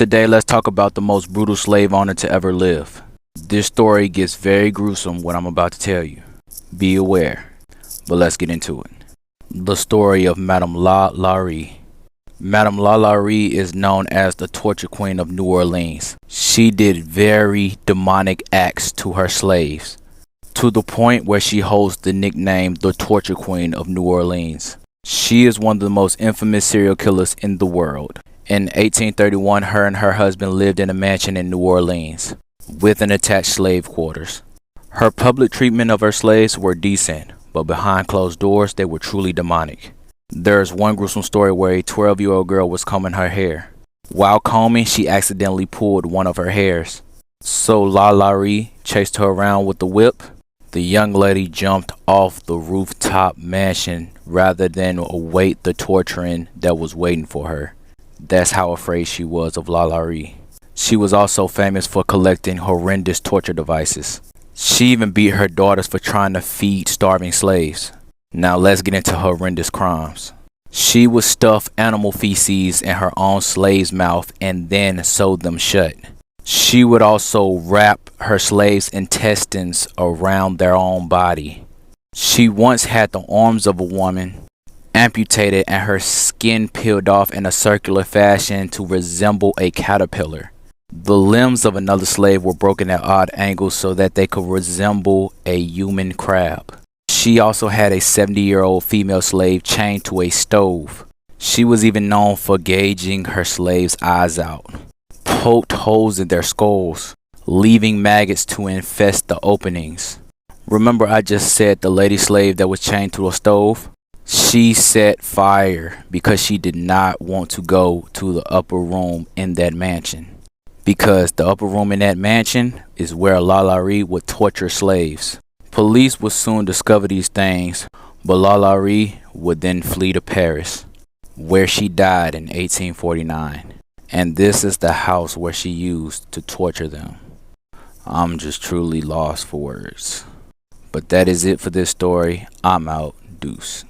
Today, let's talk about the most brutal slave owner to ever live. This story gets very gruesome, what I'm about to tell you. Be aware, but let's get into it. The story of Madame Lalaurie. Madame Lalaurie is known as the torture queen of New Orleans. She did very demonic acts to her slaves, to the point where she holds the nickname the torture queen of New Orleans. She is one of the most infamous serial killers in the world. In 1831, her and her husband lived in a mansion in New Orleans, with an attached slave quarters. Her public treatment of her slaves were decent, but behind closed doors, they were truly demonic. There's one gruesome story where a 12-year-old girl was combing her hair. While combing, she accidentally pulled one of her hairs. So Lalaurie chased her around with the whip. The young lady jumped off the rooftop mansion rather than await the torturing that was waiting for her. That's how afraid she was of Lalaurie. She was also famous for collecting horrendous torture devices. She even beat her daughters for trying to feed starving slaves. Now let's get into horrendous crimes. She would stuff animal feces in her own slave's mouth and then sew them shut. She would also wrap her slaves' intestines around their own body. She once had the arms of a woman amputated and her skin peeled off in a circular fashion to resemble a caterpillar. The limbs of another slave were broken at odd angles so that they could resemble a human crab. She also had a 70-year-old female slave chained to a stove. She was even known for gouging her slaves' eyes out, poked holes in their skulls, leaving maggots to infest the openings. Remember I just said the lady slave that was chained to a stove? She set fire because she did not want to go to the upper room in that mansion. Because the upper room in that mansion is where Lalaurie would torture slaves. Police would soon discover these things, but Lalaurie would then flee to Paris, where she died in 1849. And this is the house where she used to torture them. I'm just truly lost for words. But that is it for this story. I'm out. Deuce.